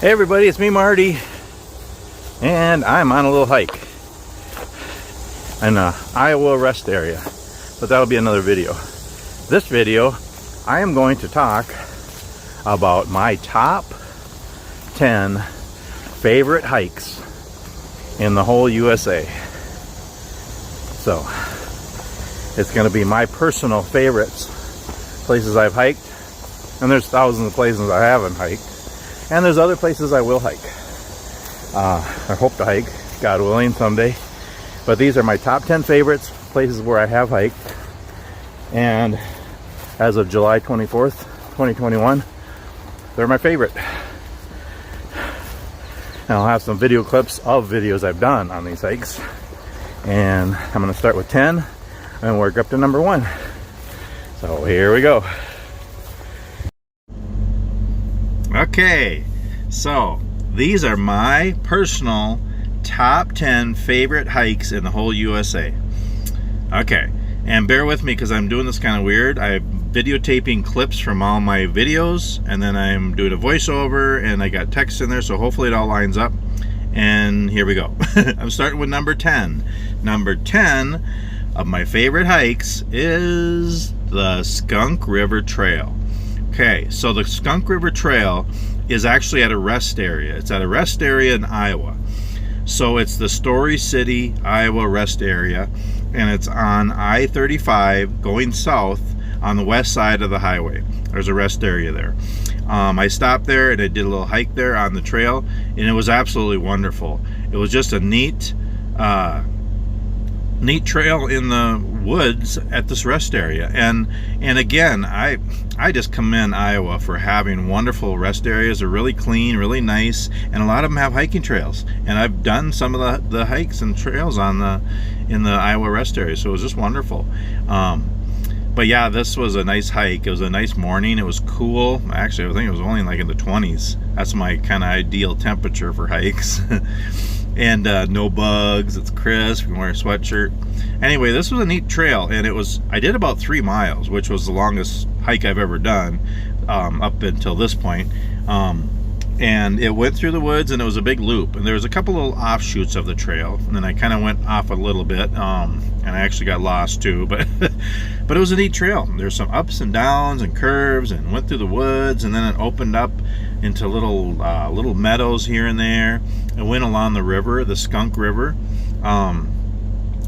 Hey everybody, it's me Marty, and I'm on a little hike in the Iowa rest area, but that'll be another video. This video, I am going to talk about my top 10 favorite hikes in the whole USA. So, it's going to be my personal favorites, places I've hiked, and there's thousands of places I haven't hiked. And there's other places I will hike. I hope to hike, God willing, someday. But these are my top 10 favorites, places where I have hiked. And as of July 24th, 2021, they're my favorite. And I'll have some video clips of videos I've done on these hikes. And I'm going to start with 10 and work up to number 1. So here we go. Okay, so these are my personal top 10 favorite hikes in the whole USA. Okay, and bear with me because I'm doing this kind of weird. I'm videotaping clips from all my videos, and then I'm doing a voiceover, and I got text in there, so hopefully it all lines up. And here we go. I'm starting with number 10. Number 10 of my favorite hikes is the Skunk River Trail. Okay, so the Skunk River Trail is actually at a rest area. It's at a rest area in Iowa. So it's the Story City, Iowa rest area, and it's on I-35 going south on the west side of the highway. There's a rest area there. I stopped there and I did a little hike there on the trail, and it was absolutely wonderful. It was just a neat trail in the woods at this rest area, and again, I just commend Iowa for having wonderful rest areas. They're really clean, really nice, and a lot of them have hiking trails, and I've done some of the hikes and trails in the Iowa rest area, so it was just wonderful. But yeah, this was a nice hike. It was a nice morning. It was cool. Actually, I think it was only like in the 20s. That's my kind of ideal temperature for hikes. And no bugs, it's crisp, you can wear a sweatshirt. Anyway, this was a neat trail, and I did about 3 miles, which was the longest hike I've ever done up until this point. And it went through the woods, and it was a big loop, and there was a couple little offshoots of the trail, and then I kind of went off a little bit, and I actually got lost too, but but it was a neat trail. There's some ups and downs and curves, and went through the woods, and then it opened up into little meadows here and there. It went along the river, the Skunk River.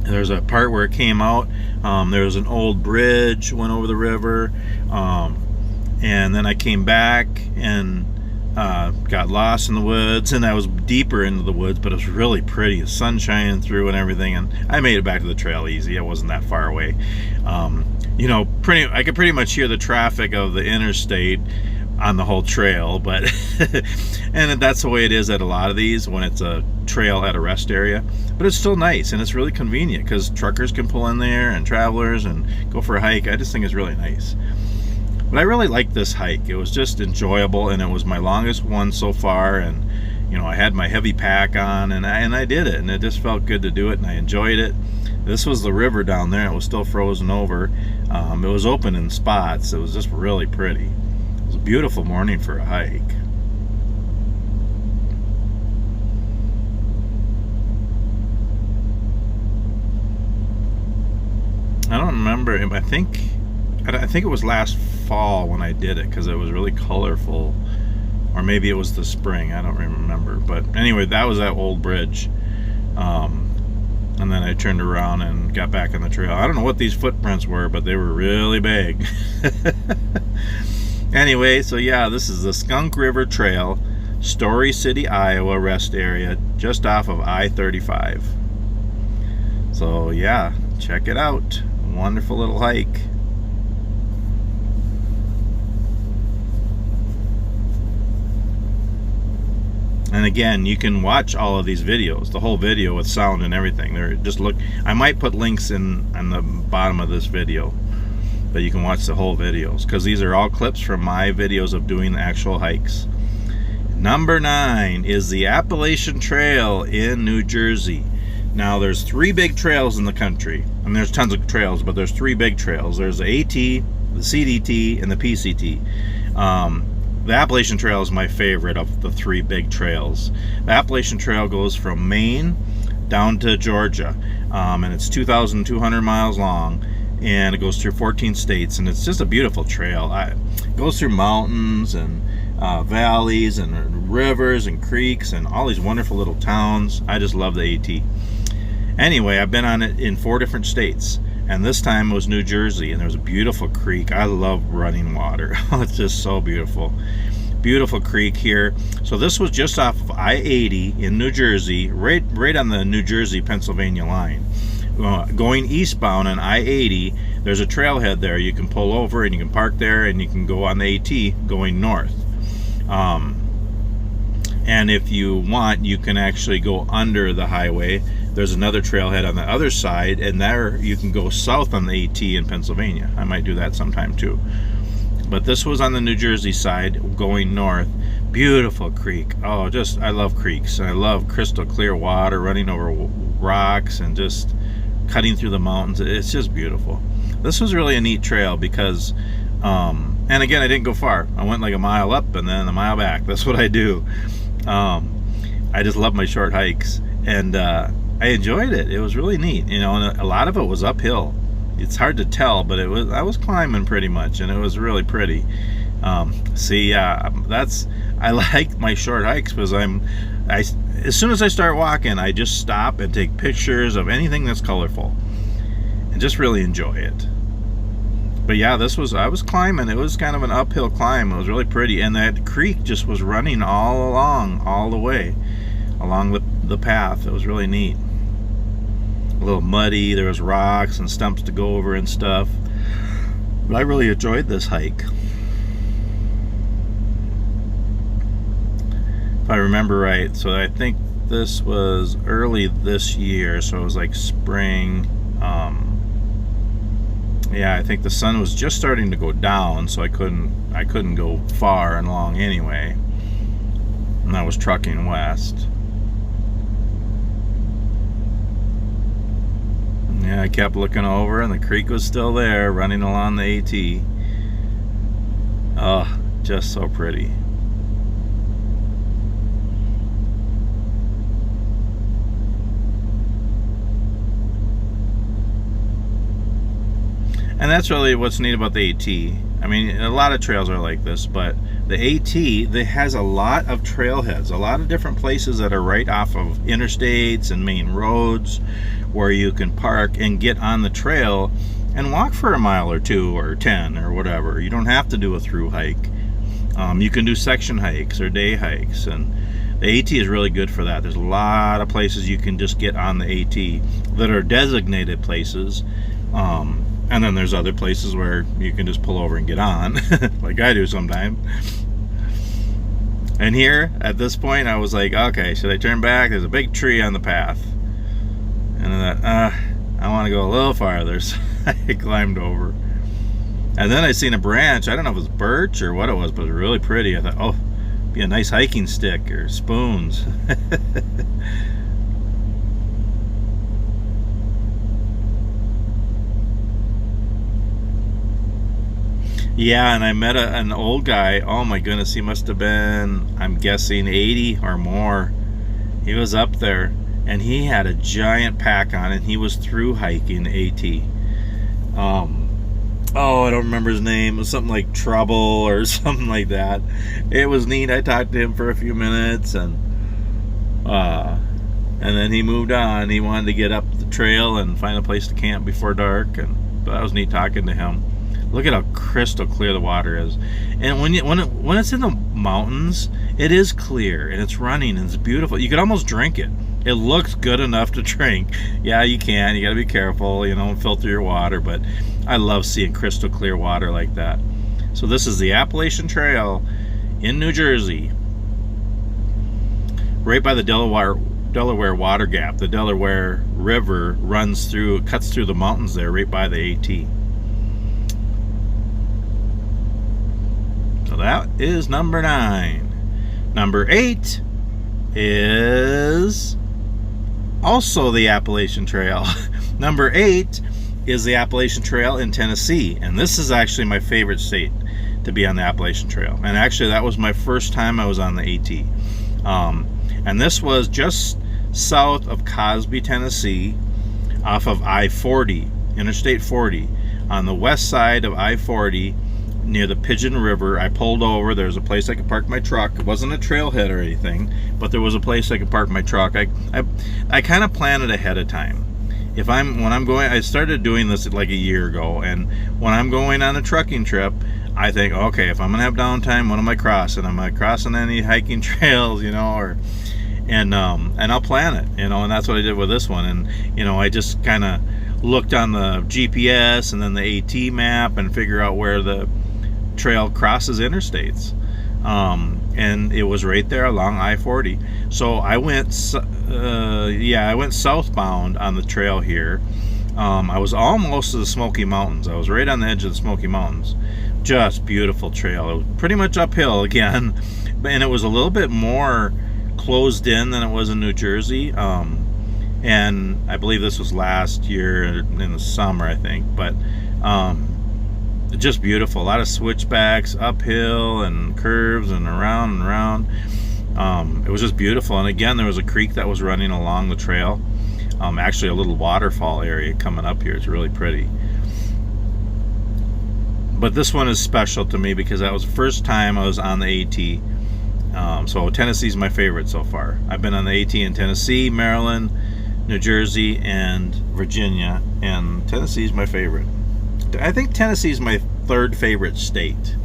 There's a part where it came out. There was an old bridge went over the river, and then I came back and got lost in the woods, and I was deeper into the woods, but it was really pretty. The sun shining through and everything, and I made it back to the trail easy. I wasn't that far away. You know, I could pretty much hear the traffic of the interstate on the whole trail, but and that's the way it is at a lot of these when it's a trail at a rest area. But it's still nice, and it's really convenient because truckers can pull in there and travelers and go for a hike. I just think it's really nice. But I really liked this hike. It was just enjoyable, and it was my longest one so far, and you know, I had my heavy pack on, and I did it, and it just felt good to do it, and I enjoyed it. This was the river down there. It was still frozen over. It was open in spots. It was just really pretty. It was a beautiful morning for a hike. I don't remember. I think it was last fall when I did it, because it was really colorful, or maybe it was the spring. I don't remember. But anyway, that was that old bridge. And then I turned around and got back on the trail. I don't know what these footprints were, but they were really big. Anyway, so yeah, this is the Skunk River Trail, Story City, Iowa rest area, just off of I-35. So yeah, check it out. Wonderful little hike. And again, you can watch all of these videos, the whole video with sound and everything. I might put links on the bottom of this video, but you can watch the whole videos, because these are all clips from my videos of doing the actual hikes. Number 9 is the Appalachian Trail in New Jersey. Now there's 3 big trails in the country, and there's tons of trails, but there's 3 big trails. There's the AT, the CDT, and the PCT. the Appalachian Trail is my favorite of the 3 big trails. The Appalachian Trail goes from Maine down to Georgia, and it's 2,200 miles long, and it goes through 14 states, and it's just a beautiful trail. It goes through mountains and valleys and rivers and creeks and all these wonderful little towns. I just love the AT. Anyway, I've been on it in 4 different states, and this time it was New Jersey, and there was a beautiful creek. I love running water. It's just so beautiful. Beautiful creek here. So this was just off of I-80 in New Jersey, right on the New Jersey-Pennsylvania line. Going eastbound on I-80, there's a trailhead there. You can pull over and you can park there, and you can go on the AT going north. And if you want, you can actually go under the highway. There's another trailhead on the other side, and there you can go south on the AT in Pennsylvania. I might do that sometime too. But this was on the New Jersey side going north. Beautiful creek. Oh, just, I love creeks. I love crystal clear water running over rocks and just cutting through the mountains. It's just beautiful. This was really a neat trail because, and again, I didn't go far. I went like a mile up and then a mile back. That's what I do. I just love my short hikes, and I enjoyed it. It was really neat, you know, and a lot of it was uphill. It's hard to tell, but I was climbing pretty much, and it was really pretty. I like my short hikes because as soon as I start walking, I just stop and take pictures of anything that's colorful and just really enjoy it. But yeah, I was climbing. It was kind of an uphill climb. It was really pretty, and that creek just was running all the way along the path. It was really neat. A little muddy. There was rocks and stumps to go over and stuff. But I really enjoyed this hike. If I remember right, so I think this was early this year, so it was like spring. Yeah, I think the sun was just starting to go down, so I couldn't go far and long anyway. And I was trucking west. Yeah, I kept looking over, and the creek was still there, running along the AT. Oh, just so pretty. And that's really what's neat about the AT. I mean, a lot of trails are like this, but the AT, it has a lot of trailheads, a lot of different places that are right off of interstates and main roads where you can park and get on the trail and walk for a mile or 2 or 10 or whatever. You don't have to do a through hike. You can do section hikes or day hikes, and the AT is really good for that. There's a lot of places you can just get on the AT that are designated places. And then there's other places where you can just pull over and get on, like I do sometimes. And here, at this point, I was like, okay, should I turn back? There's a big tree on the path. And then I want to go a little farther, so I climbed over. And then I seen a branch. I don't know if it was birch or what it was, but it was really pretty. I thought, oh, be a nice hiking stick or spoons. Yeah, and I met an old guy. Oh my goodness, he must have been, I'm guessing, 80 or more. He was up there, and he had a giant pack on, and he was through hiking AT. Oh, I don't remember his name. It was something like Trouble or something like that. It was neat. I talked to him for a few minutes, and then he moved on. He wanted to get up the trail and find a place to camp before dark, but that was neat talking to him. Look at how crystal clear the water is. And when it's in the mountains, it is clear, and it's running, and it's beautiful. You could almost drink it. It looks good enough to drink. Yeah, you can. You got to be careful, you know, filter your water, but I love seeing crystal clear water like that. So this is the Appalachian Trail in New Jersey, right by the Delaware Water Gap. The Delaware River cuts through the mountains there, right by the AT. So that is number 9. Number 8 is also the Appalachian Trail. Number 8 is the Appalachian Trail in Tennessee, and this is actually my favorite state. to be on the Appalachian Trail. And actually, that was my first time I was on the AT. And this was just south of Cosby, Tennessee, off of I-40, Interstate 40. On the west side of I-40, near the Pigeon River, I pulled over. There was a place I could park my truck. It wasn't a trailhead or anything, but there was a place I could park my truck. I kind of planned it ahead of time. When I'm going, I started doing this like a year ago, and when I'm going on a trucking trip, I think, okay, if I'm gonna have downtime, what am I crossing? Am I crossing any hiking trails, and I'll plan it, and that's what I did with this one. And I just kind of looked on the GPS and then the AT map and figure out where the trail crosses interstates, and it was right there along I-40. So I went southbound on the trail here. I was almost to the Smoky Mountains. I was right on the edge of the Smoky Mountains. Just beautiful trail. It was pretty much uphill again, and it was a little bit more closed in than it was in New Jersey. And I believe this was last year in the summer, I think. But just beautiful. A lot of switchbacks, uphill and curves and around and around. It was just beautiful. And again, there was a creek that was running along the trail. Actually, a little waterfall area coming up here. It's really pretty. But this one is special to me because that was the first time I was on the AT. So Tennessee's my favorite so far. I've been on the AT in Tennessee, Maryland, New Jersey, and Virginia, and Tennessee's my favorite. I think Tennessee's my third favorite state.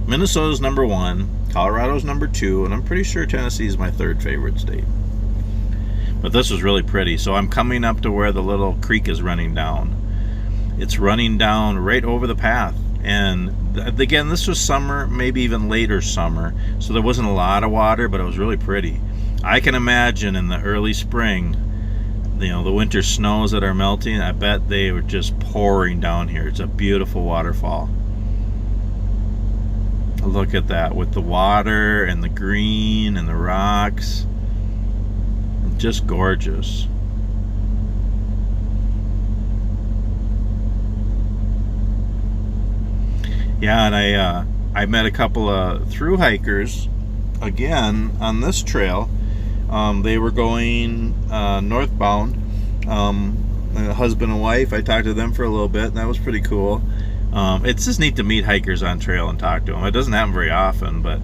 Minnesota's number 1, Colorado's number 2, and I'm pretty sure Tennessee's my third favorite state. But this was really pretty. So I'm coming up to where the little creek is running down. It's running down right over the path. And again, this was summer, maybe even later summer, so there wasn't a lot of water, but it was really pretty. I can imagine in the early spring, the winter snows that are melting, I bet they were just pouring down here. It's a beautiful waterfall. Look at that, with the water and the green and the rocks. Just gorgeous. Yeah, and I met a couple of thru hikers again on this trail. They were going northbound. A husband and wife. I talked to them for a little bit, and that was pretty cool. It's just neat to meet hikers on trail and talk to them. It doesn't happen very often, but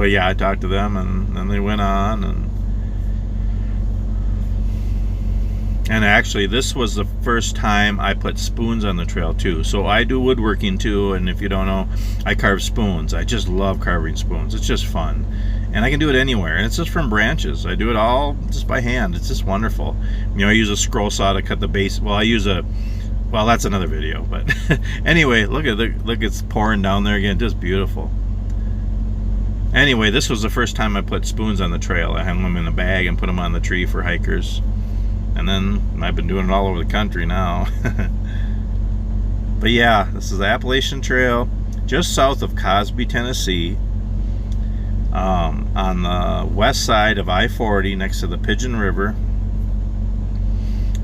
yeah, I talked to them, and then they went on, and actually this was the first time I put spoons on the trail too. So I do woodworking too, and if you don't know, I carve spoons. I just love carving spoons. It's just fun, and I can do it anywhere, and it's just from branches. I do it all just by hand. It's just wonderful. I use a scroll saw to cut the base. Well, that's another video, but anyway, look, it's pouring down there again. Just beautiful. Anyway, this was the first time I put spoons on the trail. I hung them in a bag and put them on the tree for hikers. And then I've been doing it all over the country now. But yeah, this is the Appalachian Trail, just south of Cosby, Tennessee, on the west side of I-40 next to the Pigeon River.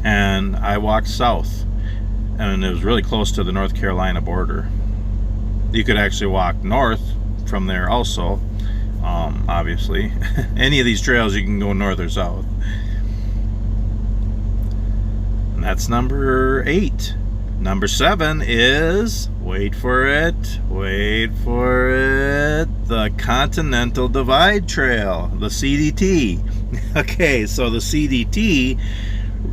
And I walked south, and it was really close to the North Carolina border. You could actually walk north from there also, obviously. Any of these trails you can go north or south. And that's number 8. Number 7 is, wait for it, the Continental Divide Trail, the CDT. Okay, so the CDT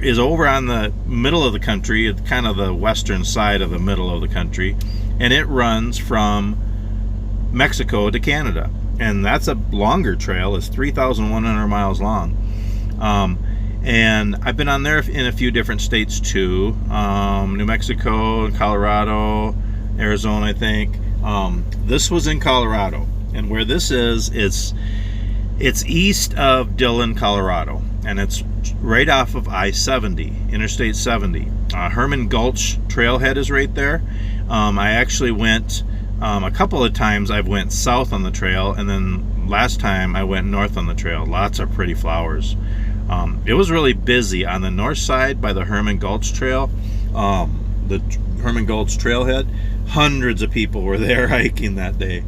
is over on the middle of the country, it's kind of the western side of the middle of the country, and it runs from Mexico to Canada. And that's a longer trail. It's 3,100 miles long. And I've been on there in a few different states too. New Mexico, Colorado, Arizona, I think. This was in Colorado. And where this is, it's east of Dillon, Colorado. And it's right off of I-70, Interstate 70. Herman Gulch Trailhead is right there. I actually went a couple of times. I've went south on the trail, and then last time I went north on the trail. Lots of pretty flowers. It was really busy on the north side by the Herman Gulch Trail, the Herman Gulch Trailhead. hundreds of people were there hiking that day.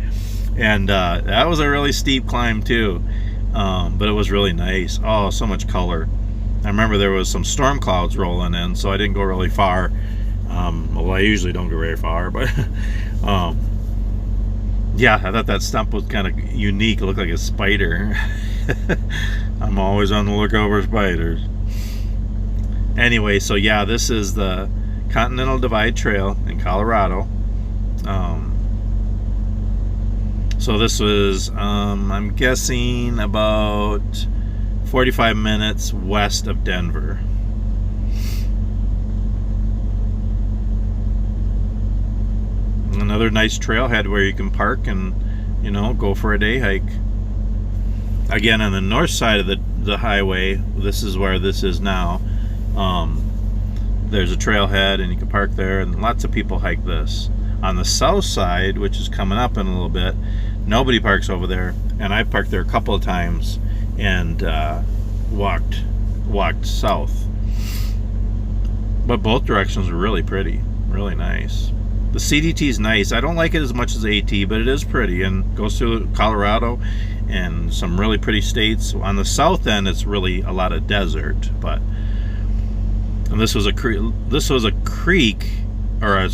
And that was a really steep climb too, but it was really nice. Oh, so much color. I remember there was some storm clouds rolling in, so I didn't go really far. Well, I usually don't go very far, but yeah, I thought that stump was kind of unique. It looked like a spider. I'm always on the lookout for spiders. Anyway, so yeah, this is the Continental Divide Trail in Colorado. So this was, I'm guessing, about 45 minutes west of Denver. Another nice trailhead where you can park and, you know, go for a day hike. Again, on the north side of the highway, this is where this is now. There's a trailhead and you can park there, and lots of people hike this. On the south side, which is coming up in a little bit, nobody parks over there, and I parked there a couple of times and walked south. But both directions are really pretty, really nice. The CDT is nice. I don't like it as much as the AT, but it is pretty and goes through Colorado and some really pretty states. On the south end, it's really a lot of desert, but and this was a creek or a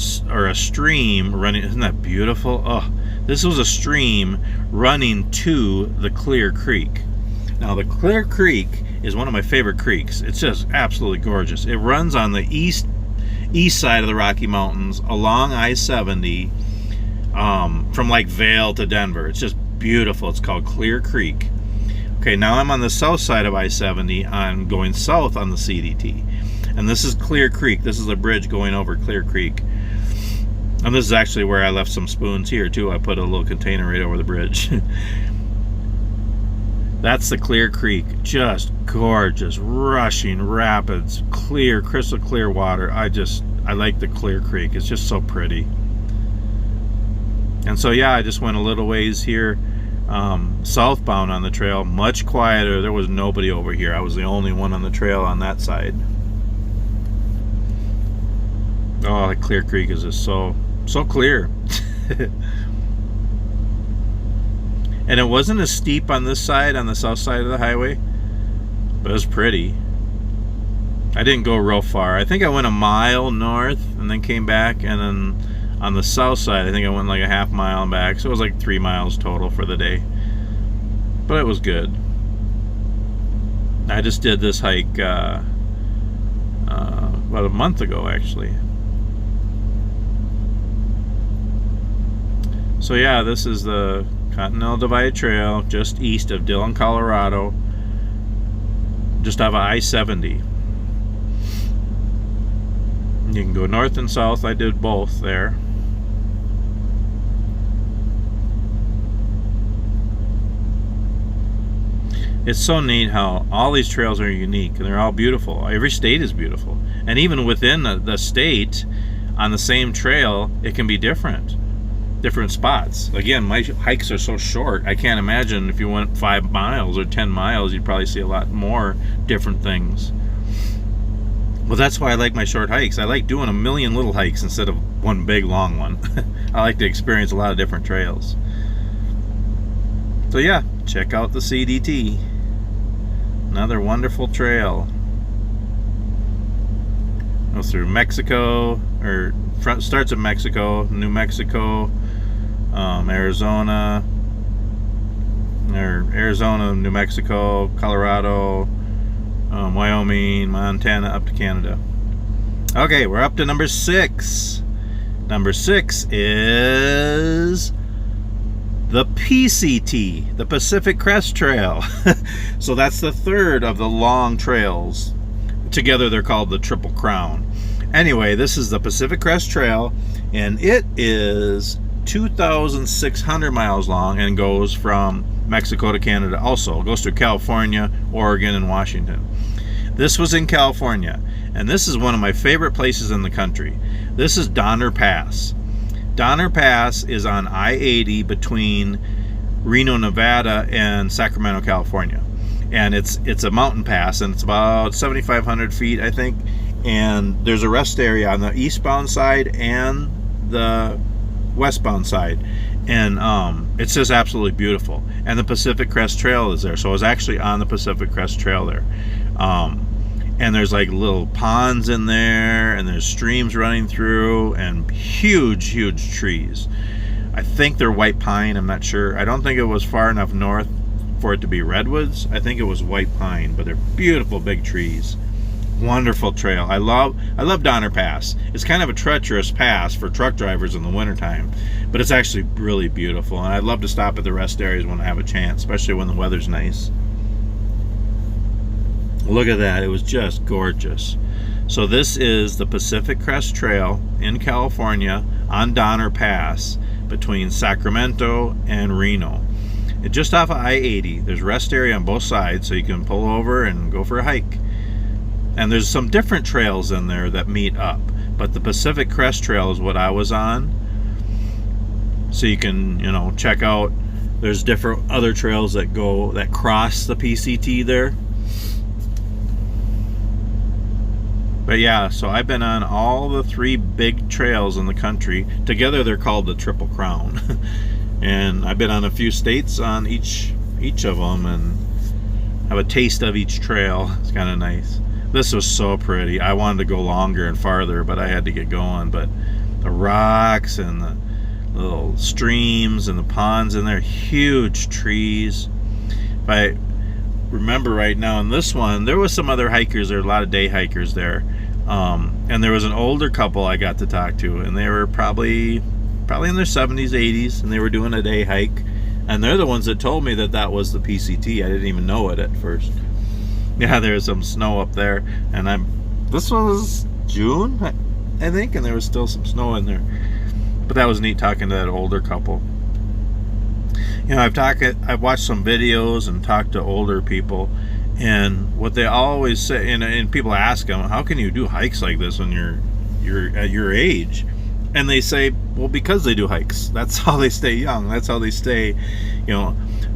stream running. Isn't that beautiful? Oh, this was a stream running to the Clear Creek. Now, the Clear Creek is one of my favorite creeks. It's just absolutely gorgeous. It runs on the east side of the Rocky Mountains along I-70 from like Vail to Denver. It's just beautiful. It's called Clear Creek. Okay, now I'm on the south side of I-70. I'm going south on the CDT. And this is Clear Creek. This is a bridge going over Clear Creek. And this is actually where I left some spoons here too. I put a little container right over the bridge. That's the Clear Creek. Just gorgeous, rushing rapids, clear, crystal clear water. I like the Clear Creek. It's just so pretty. And so yeah, I just went a little ways here, southbound on the trail, much quieter. There was nobody over here. I was the only one on the trail on that side. Oh, the Clear Creek is just so clear. And it wasn't as steep on this side, on the south side of the highway, but it was pretty. I didn't go real far. I think I went a mile north and then came back, and then on the south side I think I went like a half mile back, so it was like 3 miles total for the day. But it was good. I just did this hike about a month ago actually. So yeah, this is the Continental Divide Trail just east of Dillon, Colorado, just off of I-70. You can go north and south. I did both there. It's so neat how all these trails are unique and they're all beautiful. Every state is beautiful, and even within the state on the same trail it can be different spots. Again, my hikes are so short, I can't imagine if you went 5 miles or 10 miles you'd probably see a lot more different things. Well, that's why I like my short hikes. I like doing a million little hikes instead of one big long one. I like to experience a lot of different trails. So yeah, check out the CDT. Another wonderful trail. Goes through Mexico, or starts in Mexico, New Mexico, Arizona, New Mexico, Colorado, Wyoming, Montana, up to Canada. Okay, we're up to number 6. Number 6 is the PCT, the Pacific Crest Trail. So that's the third of the long trails. Together they're called the Triple Crown. Anyway, this is the Pacific Crest Trail, and it is 2,600 miles long and goes from Mexico to Canada. Also, it goes through California, Oregon, and Washington. This was in California, and this is one of my favorite places in the country. This is Donner Pass. Donner Pass is on I-80 between Reno, Nevada, and Sacramento, California. And it's a mountain pass, and it's about 7,500 feet, I think. And there's a rest area on the eastbound side and the westbound side, and it's just absolutely beautiful. And the Pacific Crest Trail is there, so I was actually on the Pacific Crest Trail there. And there's like little ponds in there, and there's streams running through, and huge trees. I think they're white pine, I'm not sure. I don't think it was far enough north for it to be redwoods. I think it was white pine, but they're beautiful big trees. Wonderful trail. I love Donner Pass. It's kind of a treacherous pass for truck drivers in the wintertime, but it's actually really beautiful, and I'd love to stop at the rest areas when I have a chance, especially when the weather's nice. Look at that. It was just gorgeous. So this is the Pacific Crest Trail in California on Donner Pass between Sacramento and Reno. Just off of I-80. There's rest area on both sides, so you can pull over and go for a hike. And there's some different trails in there that meet up, but the Pacific Crest Trail is what I was on. So you can, check out. There's different other trails that cross the PCT there. But yeah, so I've been on all the 3 big trails in the country. Together they're called the Triple Crown. And I've been on a few states on each of them, and have a taste of each trail. It's kind of nice. This was so pretty. I wanted to go longer and farther, but I had to get going. But the rocks and the little streams and the ponds in there, huge trees. If I remember right now, in this one, there was some other hikers. There were a lot of day hikers there. And there was an older couple I got to talk to, and they were probably in their 70s, 80s, and they were doing a day hike. And they're the ones that told me that was the PCT. I didn't even know it at first. Yeah, there's some snow up there, and this was June, I think, and there was still some snow in there. But that was neat talking to that older couple. I've watched some videos and talked to older people, and what they always say, and people ask them, how can you do hikes like this when you're at your age? And they say, well, because they do hikes. That's how they stay young. That's how they stay,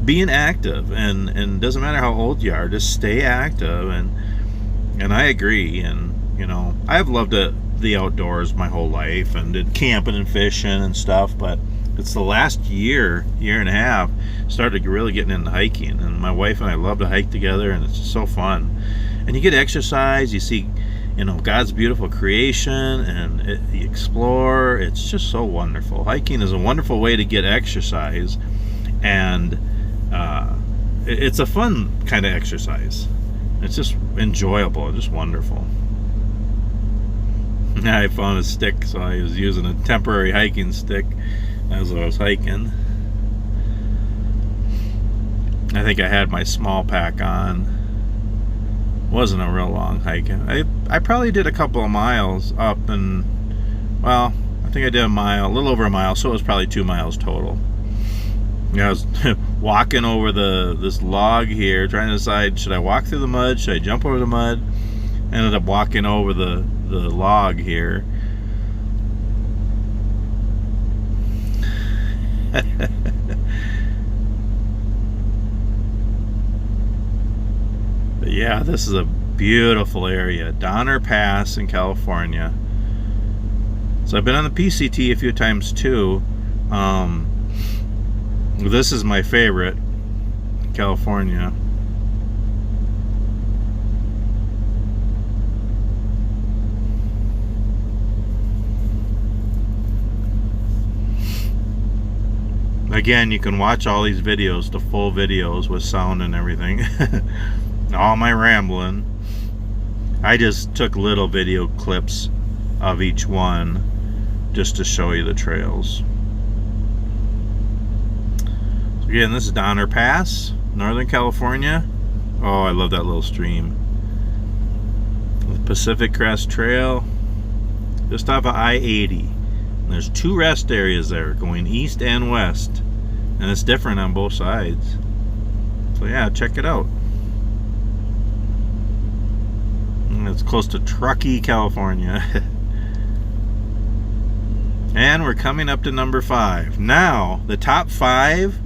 being active. And doesn't matter how old you are, just stay active. And I agree. And I've loved the outdoors my whole life, and did camping and fishing and stuff. But it's the last year and a half started really getting into hiking. And my wife and I love to hike together, and it's so fun. And you get exercise. You see, God's beautiful creation, and you explore. It's just so wonderful. Hiking is a wonderful way to get exercise, and it's a fun kind of exercise. It's just enjoyable, just wonderful. I found a stick, so I was using a temporary hiking stick as I was hiking. I think I had my small pack on. Wasn't a real long hike. I probably did a couple of miles up, and I think I did a little over a mile, so it was probably 2 miles total. I was walking over this log here, trying to decide, should I walk through the mud, should I jump over the mud? Ended up walking over the log here. But yeah, this is a beautiful area. Donner Pass in California. So I've been on the PCT a few times too. This is my favorite, California. Again, you can watch all these videos, the full videos with sound and everything. All my rambling. I just took little video clips of each one just to show you the trails. So again, this is Donner Pass, Northern California. Oh, I love that little stream. The Pacific Crest Trail, just off of I-80. And there's 2 rest areas there going east and west, and it's different on both sides. So yeah, check it out. And it's close to Truckee, California. And we're coming up to number 5. Now, the top 5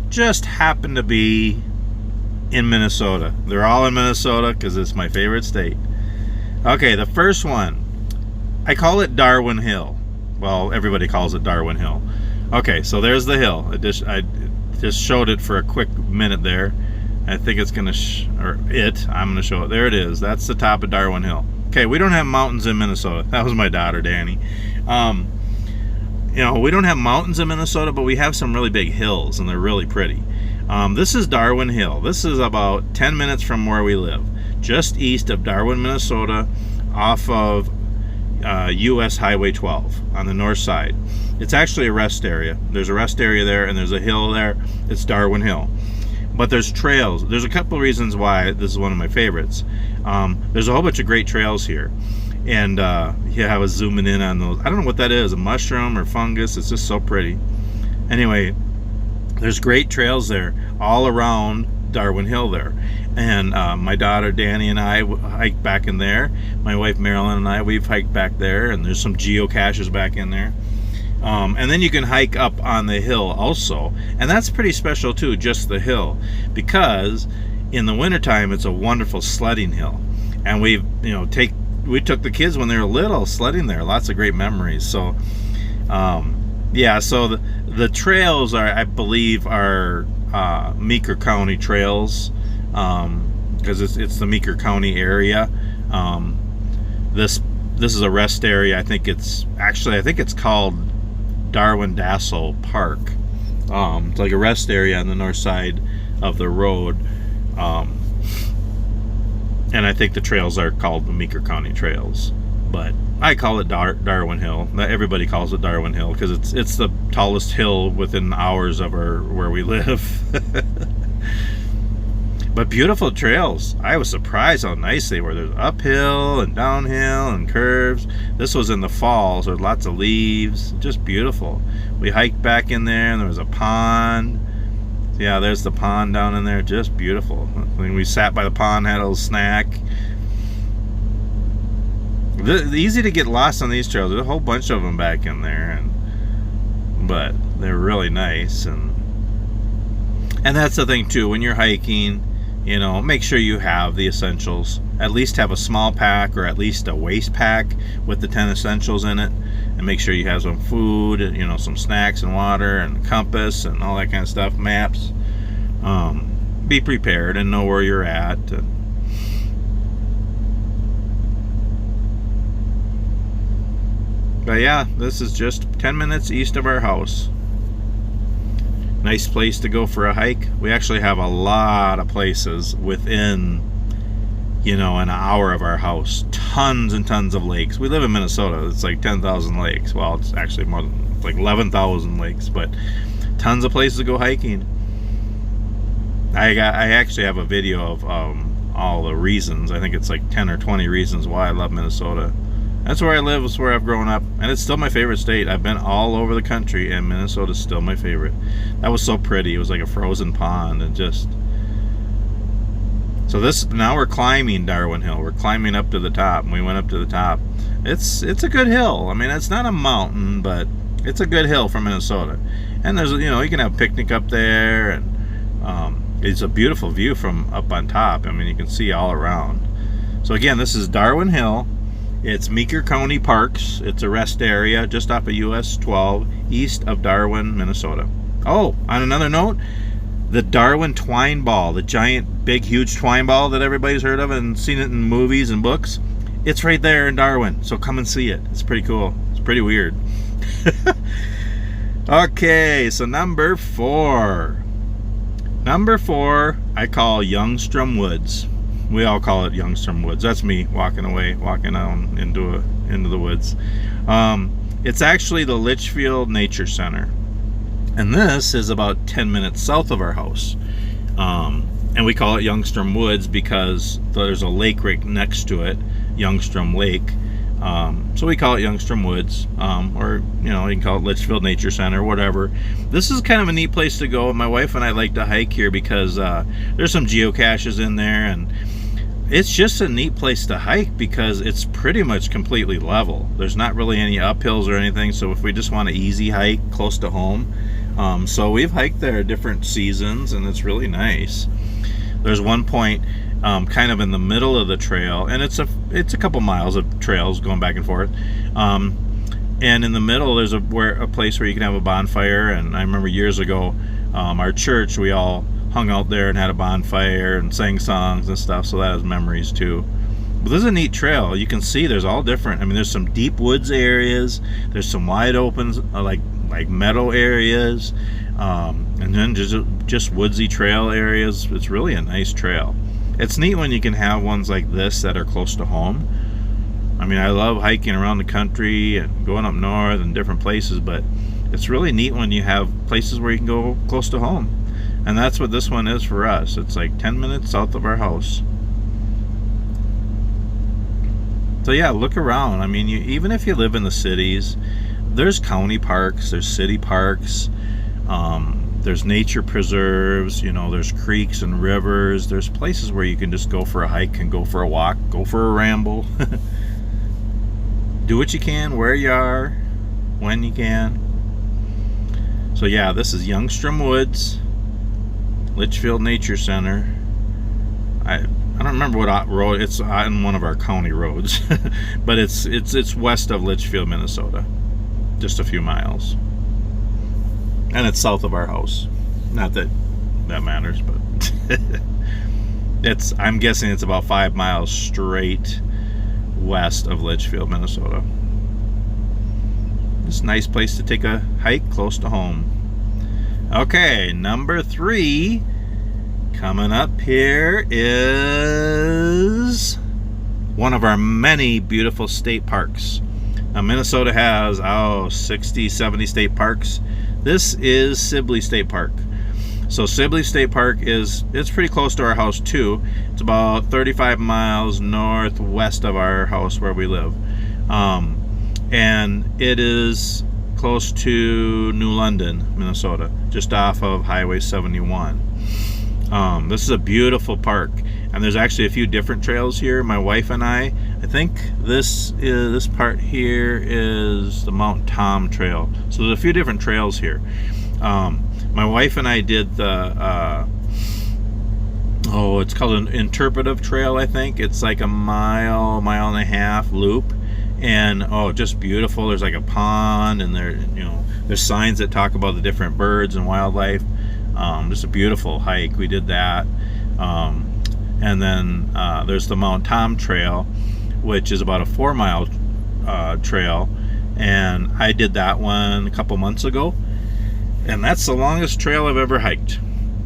just happen to be in Minnesota. They're all in Minnesota because it's my favorite state. Okay, the first one, I call it Darwin Hill. Well, everybody calls it Darwin Hill. Okay, so there's the hill. I just showed it for a quick minute there. I think it's gonna I'm gonna show it. There it is. That's the top of Darwin Hill. Okay, we don't have mountains in Minnesota. That was my daughter, Danny. You know, we don't have mountains in Minnesota, but we have some really big hills, and they're really pretty. This is Darwin Hill. This is about 10 minutes from where we live, just east of Darwin, Minnesota, off of U.S. Highway 12 on the north side. It's actually a rest area. There's a rest area there, and there's a hill there. It's Darwin Hill. But there's trails. There's a couple of reasons why this is one of my favorites. There's a whole bunch of great trails here. And yeah, I was zooming in on those. I don't know what that is, a mushroom or fungus. It's just so pretty. Anyway, there's great trails there all around Darwin Hill there. And my daughter Danny and I hiked back in there. My wife Marilyn and I, we've hiked back there, and there's some geocaches back in there. And then you can hike up on the hill also, and that's pretty special too, just the hill, because in the wintertime it's a wonderful sledding hill. And we took the kids when they were little sledding there. Lots of great memories. So yeah, so the trails are, I believe, are Meeker County trails, because it's the Meeker County area. This is a rest area. I think it's called Darwin Dassel Park. It's like a rest area on the north side of the road, and I think the trails are called the Meeker County trails, but I call it Darwin Hill. Everybody calls it Darwin Hill because it's the tallest hill within hours of where we live. But beautiful trails. I was surprised how nice they were. There's uphill and downhill and curves. This was in the fall, so lots of leaves. Just beautiful. We hiked back in there, and there was a pond. Yeah, there's the pond down in there. Just beautiful. When we sat by the pond, had a little snack. Easy to get lost on these trails. There's a whole bunch of them back in there, but they're really nice. And that's the thing too. When you're hiking, you know, make sure you have the essentials. At least have a small pack, or at least a waist pack with the 10 essentials in it. And make sure you have some food, and, you know, some snacks and water and compass and all that kind of stuff, maps. Be prepared and know where you're at. But yeah, this is just 10 minutes east of our house. Nice place to go for a hike. We actually have a lot of places within, you know, an hour of our house. Tons and tons of lakes. We live in Minnesota. It's like 10,000 lakes. Well, it's actually more than like 11,000 lakes, but tons of places to go hiking. I actually have a video of all the reasons. I think it's like 10 or 20 reasons why I love Minnesota. That's where I live. It's where I've grown up, and it's still my favorite state. I've been all over the country, and Minnesota's still my favorite. That was so pretty. It was like a frozen pond, and just... So now we're climbing Darwin Hill. We're climbing up to the top, and we went up to the top. It's a good hill. I mean, it's not a mountain, but it's a good hill from Minnesota. And there's, you know, you can have a picnic up there, and it's a beautiful view from up on top. I mean, you can see all around. So again, this is Darwin Hill. It's Meeker County Parks. It's a rest area just off of US 12, east of Darwin, Minnesota. Oh, on another note, the Darwin twine ball, the giant, big, huge twine ball that everybody's heard of and seen it in movies and books, it's right there in Darwin, so come and see it. It's pretty cool. It's pretty weird. Okay, so number 4. Number 4, I call Youngstrom Woods. We all call it Youngstrom Woods. That's me walking on into the woods. It's actually the Litchfield Nature Center, and this is about 10 minutes south of our house. And we call it Youngstrom Woods because there's a lake right next to it, Youngstrom Lake. So we call it Youngstrom Woods, or, you know, you can call it Litchfield Nature Center, whatever. This is kind of a neat place to go. My wife and I like to hike here because there's some geocaches in there, and it's just a neat place to hike because it's pretty much completely level. There's not really any uphills or anything, so if we just want an easy hike close to home. So we've hiked there at different seasons, and it's really nice. There's one point kind of in the middle of the trail, and it's a couple miles of trails going back and forth, And in the middle, there's a place where you can have a bonfire. And I remember years ago, our church, we all hung out there and had a bonfire and sang songs and stuff. So that has memories too. But this is a neat trail. You can see there's all different. I mean, there's some deep woods areas. There's some wide opens, like meadow areas, and then just woodsy trail areas. It's really a nice trail. It's neat when you can have ones like this that are close to home. I mean, I love hiking around the country and going up north and different places, but it's really neat when you have places where you can go close to home. And that's what this one is for us. It's like 10 minutes south of our house. So yeah, look around. I mean, even if you live in the cities, there's county parks, there's city parks, there's nature preserves, there's creeks and rivers. There's places where you can just go for a hike and go for a walk, go for a ramble. Do what you can, where you are, when you can. So yeah, this is Youngstrom Woods, Litchfield Nature Center. I don't remember what road. It's on one of our county roads, but it's west of Litchfield, Minnesota, just a few miles, and it's south of our house. Not that that matters, but I'm guessing it's about 5 miles straight west of Litchfield, Minnesota. It's a nice place to take a hike close to home. Okay, number 3 coming up here is one of our many beautiful state parks. Now, Minnesota has 60, 70 state parks. This is Sibley State Park. So Sibley State Park it's pretty close to our house too. It's about 35 miles northwest of our house where we live. And it is close to New London, Minnesota, just off of Highway 71. This is a beautiful park, and there's actually a few different trails here. My wife and I think this part here is the Mount Tom Trail. So there's a few different trails here. My wife and I did the it's called an interpretive trail, I think. It's like a mile and a half loop, and just beautiful. There's like a pond, and there's signs that talk about the different birds and wildlife. Just a beautiful hike. We did that. And then there's the Mount Tom Trail, which is about a 4-mile trail, and I did that one a couple months ago, and that's the longest trail I've ever hiked.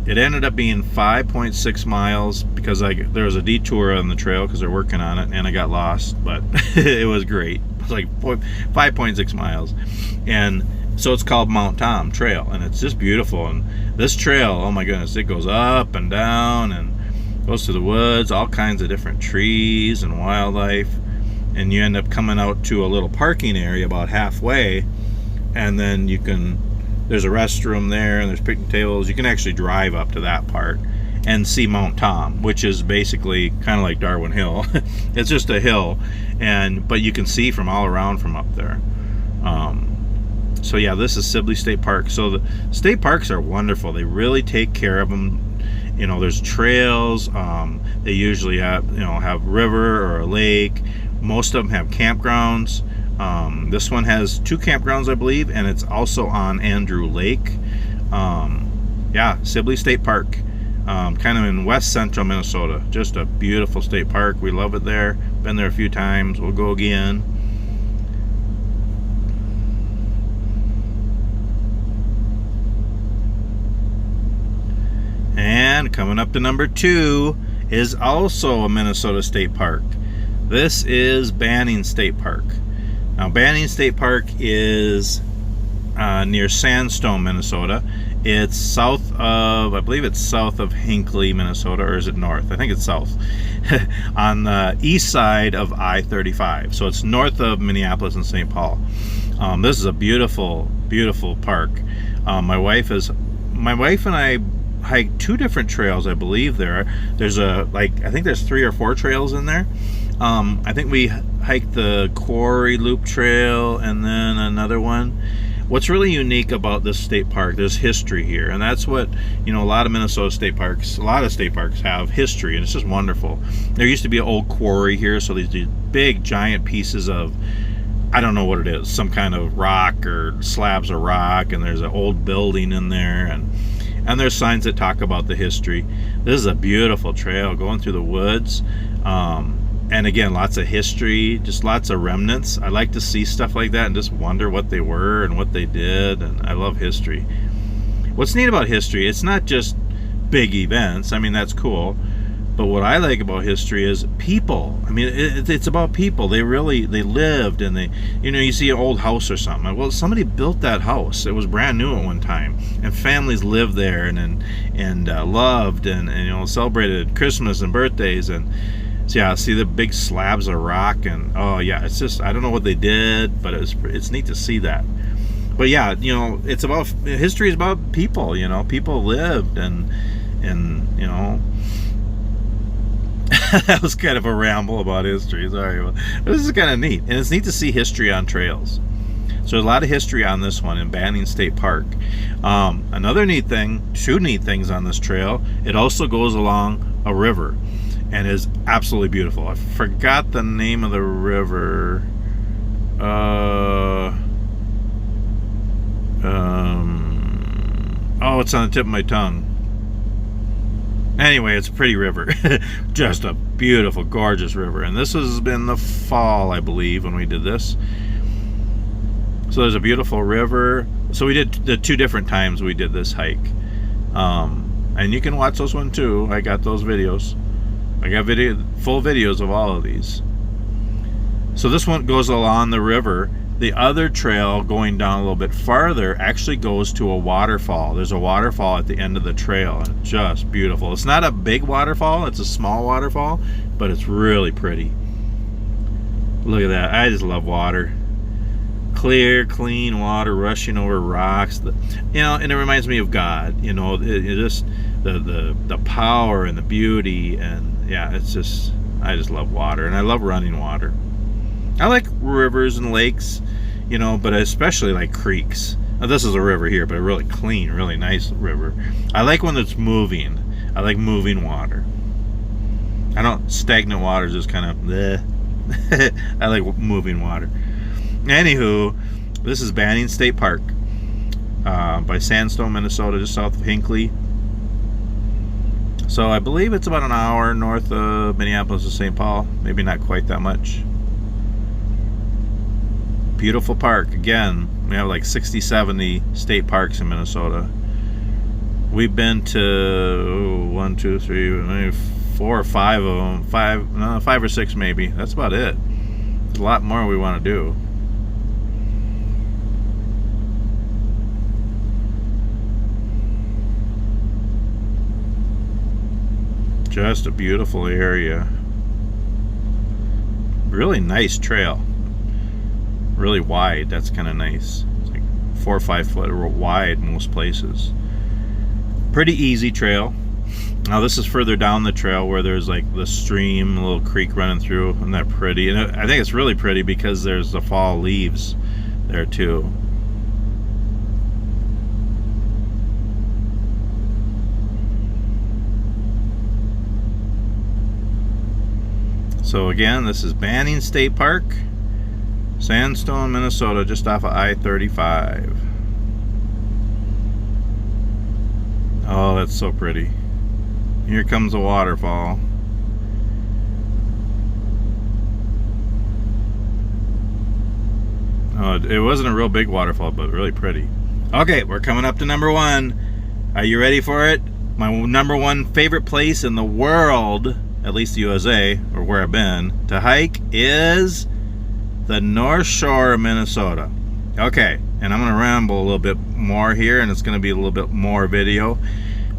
It ended up being 5.6 miles because there was a detour on the trail because they're working on it, and I got lost, but it was great. It was like 5.6 miles, and so it's called Mount Tom Trail, and it's just beautiful. And this trail, oh my goodness, it goes up and down and goes to the woods, all kinds of different trees and wildlife, and you end up coming out to a little parking area about halfway, and then there's a restroom there, and there's picnic tables. You can actually drive up to that part and see Mount Tom, which is basically kind of like Darwin Hill. It's just a hill, but you can see from all around from up there. So yeah, this is Sibley State Park. So the state parks are wonderful. They really take care of them. There's trails. They usually have river or a lake. Most of them have campgrounds. This one has 2 campgrounds, I believe, and it's also on Andrew Lake. Yeah, Sibley State Park, kind of in west central Minnesota. Just a beautiful state park. We love it there. Been there a few times. We'll go again. And coming up to number 2 is also a Minnesota state park. This is Banning State Park. Now, Banning State Park is near Sandstone, Minnesota. It's south of, I believe it's south of Hinckley, Minnesota, or is it north? I think it's south. On the east side of I-35. So it's north of Minneapolis and St. Paul. This is a beautiful, beautiful park. My wife and I hiked 2 different trails, I believe. There's I think there's 3 or 4 trails in there. I think we hiked the Quarry Loop Trail and then another one. What's really unique about this state park, there's history here, and that's what, a lot of Minnesota state parks, a lot of state parks have history, and it's just wonderful. There used to be an old quarry here, so these big giant pieces of, I don't know what it is, some kind of rock or slabs of rock, and there's an old building in there, and there's signs that talk about the history. This is a beautiful trail going through the woods, and again, lots of history, just lots of remnants. I like to see stuff like that and just wonder what they were and what they did, and I love history. What's neat about history, it's not just big events. I mean, that's cool. But what I like about history is people. I mean, it's about people. They lived, and they, you see an old house or something. Well, somebody built that house. It was brand new at one time, and families lived there and loved and celebrated Christmas and birthdays, and so yeah, see the big slabs of rock, and oh yeah, it's just, I don't know what they did, but it's neat to see that. But yeah, it's about, history is about people. People lived and that was kind of a ramble about history. Sorry. This is kind of neat. And it's neat to see history on trails. So there's a lot of history on this one in Banning State Park. Another neat thing, two neat things on this trail, it also goes along a river and is absolutely beautiful. I forgot the name of the river. Oh, it's on the tip of my tongue. Anyway, it's a pretty river. Just a beautiful, gorgeous river. And this has been the fall, I believe, when we did this. So there's a beautiful river. So we did the two different times we did this hike. And you can watch those one too. I got those videos. I got full videos of all of these. So this one goes along the river. The other trail going down a little bit farther actually goes to a waterfall. There's a waterfall at the end of the trail, and it's just beautiful. It's not a big waterfall, it's a small waterfall, but it's really pretty. Look at that. I just love water. Clear, clean water rushing over rocks. And it reminds me of God. It just the power and the beauty, and yeah, it's just, I just love water, and I love running water. I like rivers and lakes, but I especially like creeks. Now, this is a river here, but a really clean, really nice river. I like one that's moving. I like moving water. Stagnant water is just kind of bleh. I like moving water. Anywho, this is Banning State Park by Sandstone, Minnesota, just south of Hinckley. So I believe it's about an hour north of Minneapolis and St. Paul. Maybe not quite that much. Beautiful park. Again, we have like 60, 70 state parks in Minnesota. We've been to 1, 2, 3, maybe 4 or 5 of them. 5 or 6 maybe. That's about it. There's a lot more we want to do. Just a beautiful area. Really nice trail. Really wide. That's kind of nice. It's like 4 or 5 foot wide most places. Pretty easy trail. Now this is further down the trail where there's like the stream, a little creek running through. Isn't that pretty? And I think it's really pretty because there's the fall leaves there too. So again, this is Banning State Park, Sandstone, Minnesota, just off of I-35. Oh, that's so pretty. Here comes a waterfall. Oh, it wasn't a real big waterfall, but really pretty. Okay, we're coming up to number 1. Are you ready for it? My number 1 favorite place in the world, at least the U.S.A., or where I've been, to hike is the North Shore of Minnesota. Okay, and I'm going to ramble a little bit more here, and it's going to be a little bit more video.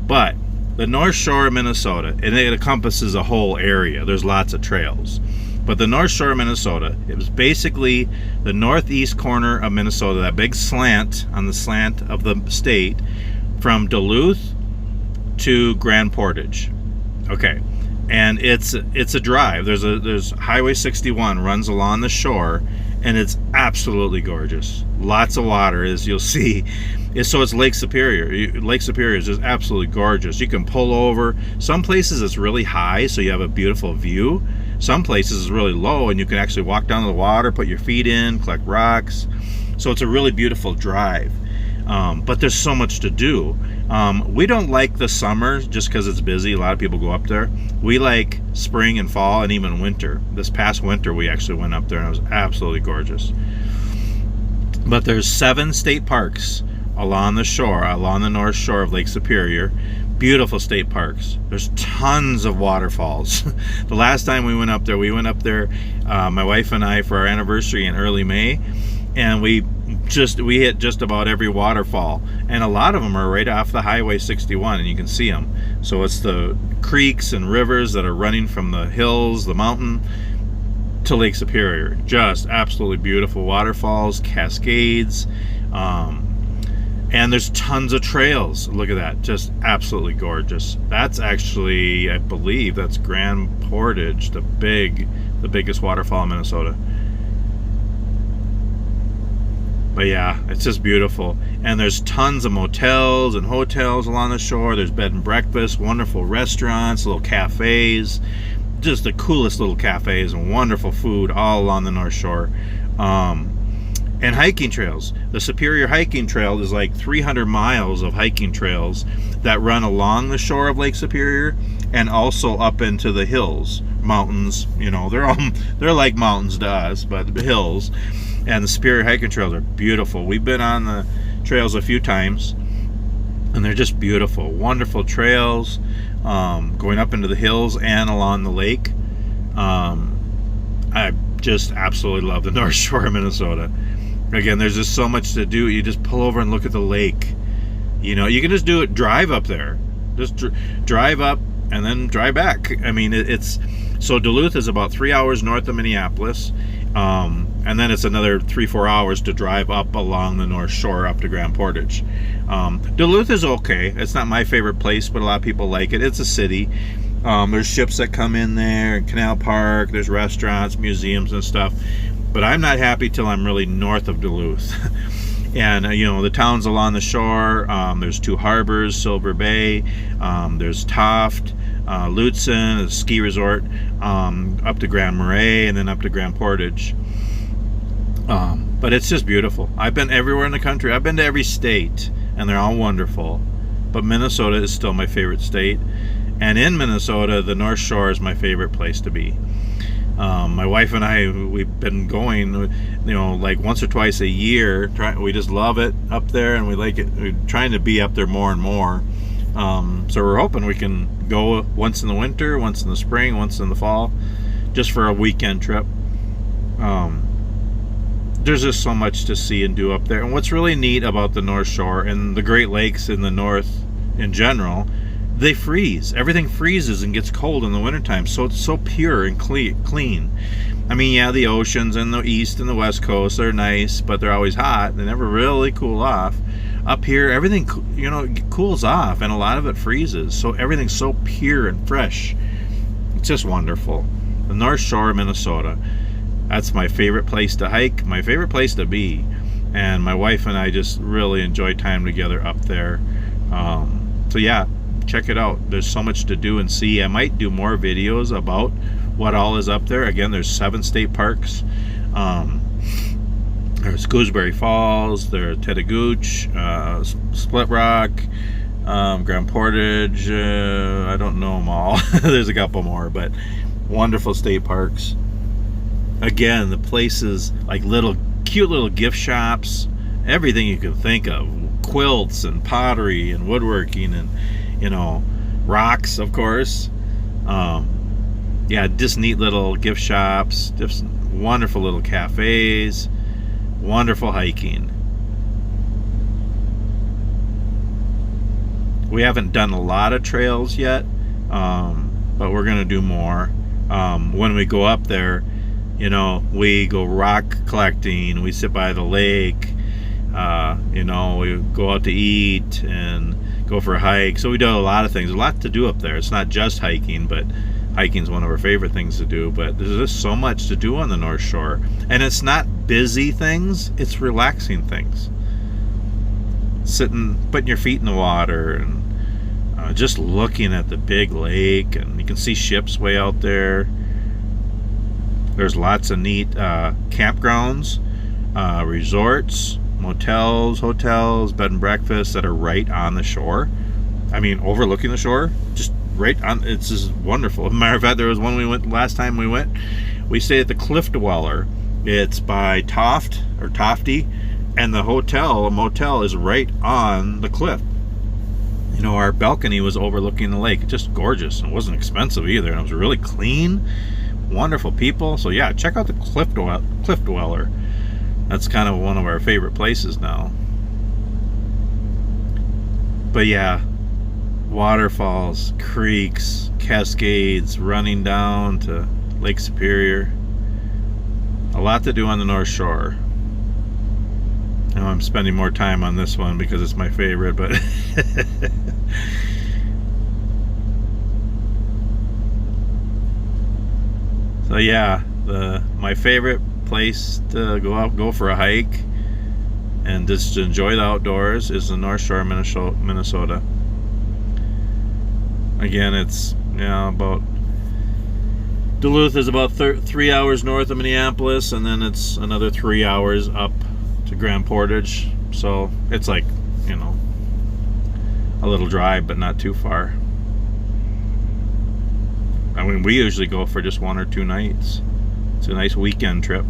But the North Shore of Minnesota, and it encompasses a whole area. There's lots of trails. But the North Shore of Minnesota, it was basically the northeast corner of Minnesota, that big slant on the slant of the state, from Duluth to Grand Portage. Okay. And it's a drive. There's Highway 61 runs along the shore, and it's absolutely gorgeous. Lots of water, as you'll see. So it's Lake Superior. Lake Superior is just absolutely gorgeous. You can pull over. Some places it's really high, so you have a beautiful view. Some places it's really low, and you can actually walk down to the water, put your feet in, collect rocks. So it's a really beautiful drive. But there's so much to do. We don't like the summer just because it's busy. A lot of people go up there. We like spring and fall and even winter. This past winter we actually went up there, and it was absolutely gorgeous. But there's 7 state parks along the shore, along the north shore of Lake Superior. Beautiful state parks. There's tons of waterfalls. The last time we went up there, my wife and I, for our anniversary in early May, and we hit just about every waterfall, and a lot of them are right off the Highway 61, and you can see them. So it's the creeks and rivers that are running from the hills, the mountain, to Lake Superior. Just absolutely beautiful waterfalls, cascades, and there's tons of trails. Look at that, just absolutely gorgeous. That's actually, I believe that's Grand Portage, the biggest waterfall in Minnesota. But yeah, it's just beautiful. And there's tons of motels and hotels along the shore. There's bed and breakfast, wonderful restaurants, little cafes, just the coolest little cafes, and wonderful food all along the North Shore. And hiking trails. The Superior Hiking Trail is like 300 miles of hiking trails that run along the shore of Lake Superior and also up into the hills, mountains. You know, they're like mountains to us, but the hills. And the Superior Hiking Trails are beautiful. We've been on the trails a few times, and they're just beautiful. Wonderful trails, going up into the hills and along the lake. I just absolutely love the North Shore of Minnesota. Again, there's just so much to do. You just pull over and look at the lake. You know, you can just drive up there. Just drive up and then drive back. I mean, so Duluth is about 3 hours north of Minneapolis. And then it's another 3-4 hours to drive up along the North Shore up to Grand Portage. Duluth is okay. It's not my favorite place, but a lot of people like it. It's a city. There's ships that come in there, Canal Park, there's restaurants, museums and stuff. But I'm not happy till I'm really north of Duluth. And, you know, the towns along the shore, there's 2 harbors, Silver Bay, there's Toft, Lutsen, a ski resort, up to Grand Marais, and then up to Grand Portage. But it's just beautiful. I've been everywhere in the country. I've been to every state, and they're all wonderful. But Minnesota is still my favorite state. And in Minnesota, the North Shore is my favorite place to be. My wife and I, we've been going, you know, like once or twice a year. We just love it up there, and we like it. We're trying to be up there more and more. So we're hoping we can go once in the winter, once in the spring, once in the fall, just for a weekend trip. There's just so much to see and do up there. And what's really neat about the North Shore and the Great Lakes in the north in general, they freeze. Everything freezes and gets cold in the wintertime, so it's so pure and clean. I mean, yeah, the oceans in the east and the west coast are nice, but they're always hot. They never really cool off. Up here, everything, you know, cools off, and a lot of it freezes, so everything's so pure and fresh. It's just wonderful. The North Shore of Minnesota. That's my favorite place to hike, my favorite place to be. And my wife and I just really enjoy time together up there. So yeah, check it out. There's so much to do and see. I might do more videos about what all is up there. Again, there's 7 state parks. There's Gooseberry Falls, there's Tetagooch, Split Rock, Grand Portage. I don't know them all. There's a couple more, but wonderful state parks. Again, the places like cute little gift shops, everything you can think of, quilts and pottery and woodworking and, you know, rocks, of course. Yeah, just neat little gift shops, just wonderful little cafes, wonderful hiking. We haven't done a lot of trails yet, but we're gonna do more. When we go up there, you know, we go rock collecting, we sit by the lake, you know, we go out to eat and go for a hike. So we do a lot of things, a lot to do up there. It's not just hiking, but hiking is one of our favorite things to do. But there's just so much to do on the North Shore, and it's not busy things, it's relaxing things. Sitting, putting your feet in the water, and just looking at the big lake, and you can see ships way out there. There's lots of neat campgrounds, resorts, motels, hotels, bed and breakfasts that are right on the shore. I mean, overlooking the shore, just right on. It's just wonderful. As a matter of fact, there was one we went last time we went. We stayed at the Cliff Dweller. It's by Tofty, and the motel is right on the cliff. You know, our balcony was overlooking the lake. Just gorgeous. It wasn't expensive either, and it was really clean. Wonderful people. So yeah, check out the Cliff Dweller. That's kind of one of our favorite places now. But yeah, waterfalls, creeks, cascades running down to Lake Superior. A lot to do on the North Shore. I know I'm spending more time on this one because it's my favorite, but so yeah, my favorite place to go for a hike and just to enjoy the outdoors is the North Shore, Minnesota. Again, it's about Duluth is about 3 hours north of Minneapolis, and then it's another 3 hours up to Grand Portage. So it's like, a little drive, but not too far. I mean, we usually go for just 1 or 2 nights. It's a nice weekend trip.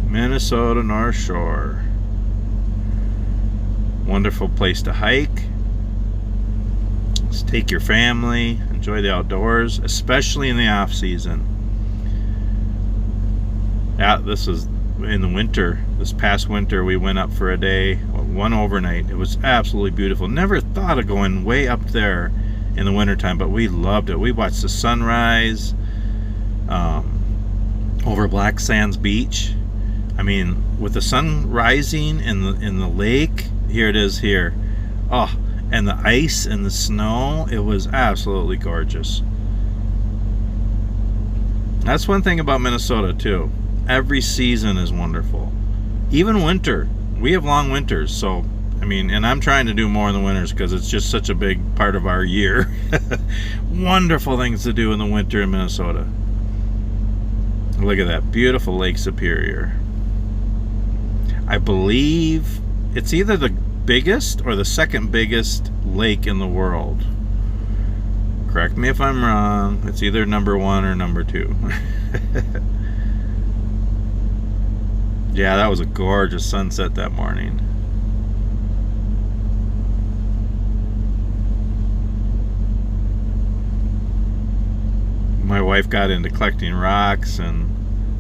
Minnesota North Shore. Wonderful place to hike. Just take your family, enjoy the outdoors, especially in the off season. Yeah, this was in the winter. This past winter we went up for a day, one overnight. It was absolutely beautiful. Never thought of going way up there in the wintertime, but we loved it. We watched the sunrise over Black Sands Beach. I mean, with the sun rising in the lake, here it is here. Oh, and the ice and the snow, it was absolutely gorgeous. That's one thing about Minnesota too. Every season is wonderful. Even winter. We have long winters, so I mean, and I'm trying to do more in the winters because it's just such a big part of our year. Wonderful things to do in the winter in Minnesota. Look at that beautiful Lake Superior. I believe it's either the biggest or the second biggest lake in the world. Correct me if I'm wrong. It's either number 1 or number 2. Yeah, that was a gorgeous sunset that morning. My wife got into collecting rocks, and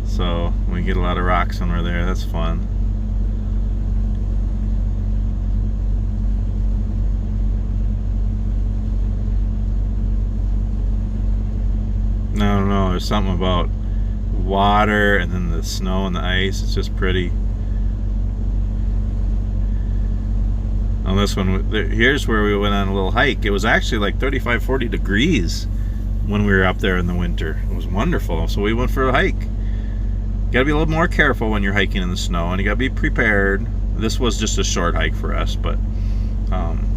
so we get a lot of rocks when we're there. That's fun. No, there's something about water and then the snow and the ice. It's just pretty. On this one, here's where we went on a little hike. It was actually like 35-40 degrees when we were up there in the winter. It was wonderful. So we went for a hike. You gotta be a little more careful when you're hiking in the snow, and you gotta be prepared. This was just a short hike for us, but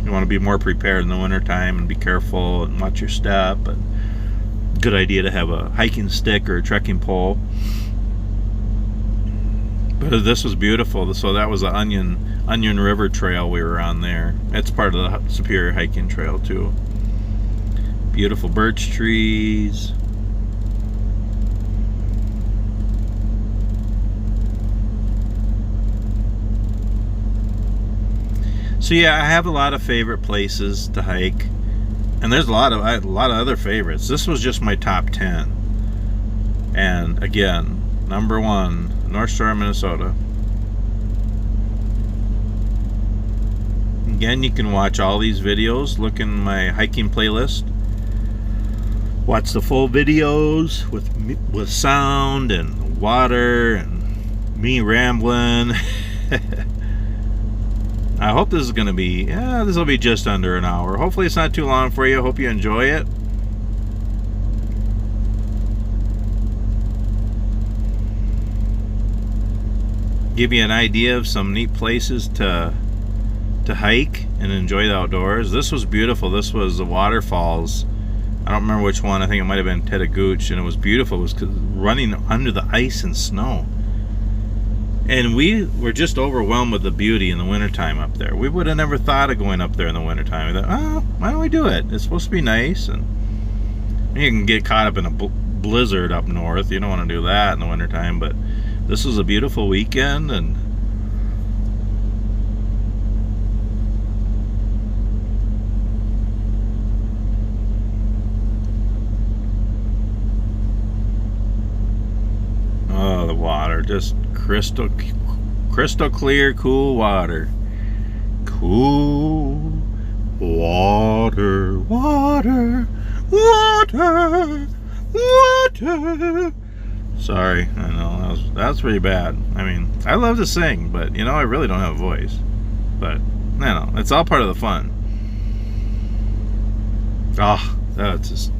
you want to be more prepared in the wintertime and be careful and watch your step. But good idea to have a hiking stick or a trekking pole. But this was beautiful. So that was the Onion River Trail we were on there. It's part of the Superior Hiking Trail too. Beautiful birch trees. So yeah, I have a lot of favorite places to hike. And there's a lot of other favorites. This was just my top 10. And again, number 1, North Shore, Minnesota. Again, you can watch all these videos. Look in my hiking playlist. Watch the full videos with sound and water and me rambling. I hope this is going to be, this will be just under an hour. Hopefully it's not too long for you. Hope you enjoy it. Give you an idea of some neat places to hike and enjoy the outdoors. This was beautiful. This was the waterfalls. I don't remember which one. I think it might have been Tedagooch, and it was beautiful. It was running under the ice and snow. And we were just overwhelmed with the beauty in the wintertime up there. We would have never thought of going up there in the wintertime. We thought, oh, why don't we do it? It's supposed to be nice. And you can get caught up in a blizzard up north. You don't want to do that in the wintertime. But this was a beautiful weekend. And oh, the water, just crystal clear, cool water. Cool water, water, water, water. Sorry, I know that's pretty bad. I mean, I love to sing, but you know, I really don't have a voice. But you know, it's all part of the fun. Oh, that's just,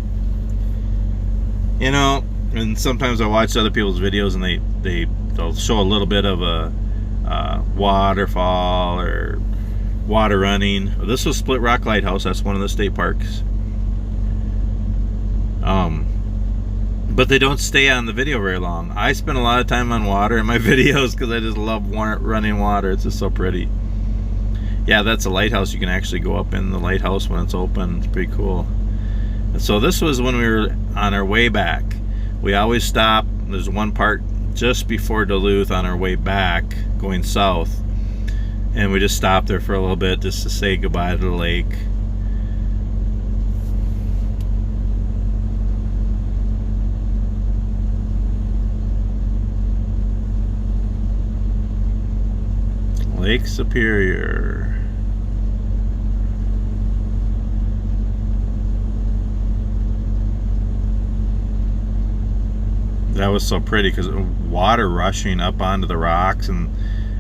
you know. And sometimes I watch other people's videos, and they'll show a little bit of a waterfall or water running. This was Split Rock Lighthouse. That's one of the state parks. But they don't stay on the video very long. I spend a lot of time on water in my videos because I just love running water. It's just so pretty. Yeah, that's a lighthouse. You can actually go up in the lighthouse when it's open. It's pretty cool. And so this was when we were on our way back. We always stop. There's one part just before Duluth on our way back going south, and we just stopped there for a little bit just to say goodbye to the lake. Lake Superior. That was so pretty because water rushing up onto the rocks, and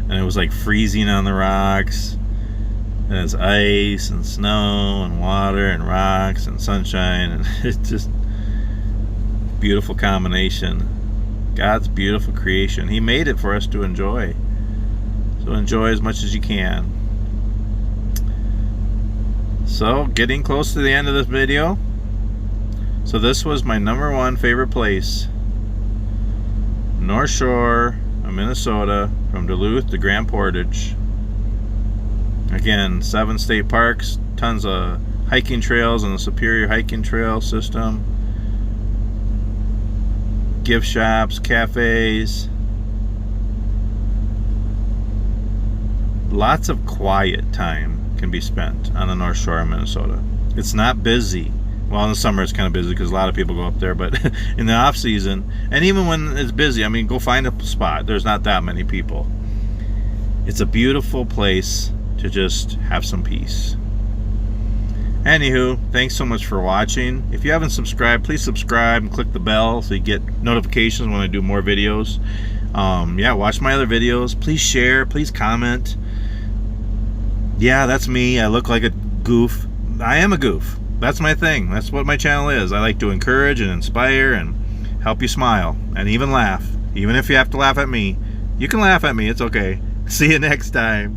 it was like freezing on the rocks, and it's ice and snow and water and rocks and sunshine, and it's just beautiful combination. God's beautiful creation. He made it for us to enjoy, so enjoy as much as you can. So getting close to the end of this video. So this was my #1 favorite place. North Shore of Minnesota, from Duluth to Grand Portage. Again, 7 state parks, tons of hiking trails on the Superior Hiking Trail system. Gift shops, cafes. Lots of quiet time can be spent on the North Shore of Minnesota. It's not busy. Well, in the summer it's kind of busy because a lot of people go up there, but in the off season, and even when it's busy, I mean, go find a spot. There's not that many people. It's a beautiful place to just have some peace. Anywho, thanks so much for watching. If you haven't subscribed, please subscribe and click the bell so you get notifications when I do more videos. Yeah, watch my other videos. Please share, please comment. Yeah, that's me. I look like a goof. I am a goof. That's my thing. That's what my channel is. I like to encourage and inspire and help you smile and even laugh. Even if you have to laugh at me, you can laugh at me. It's okay. See you next time.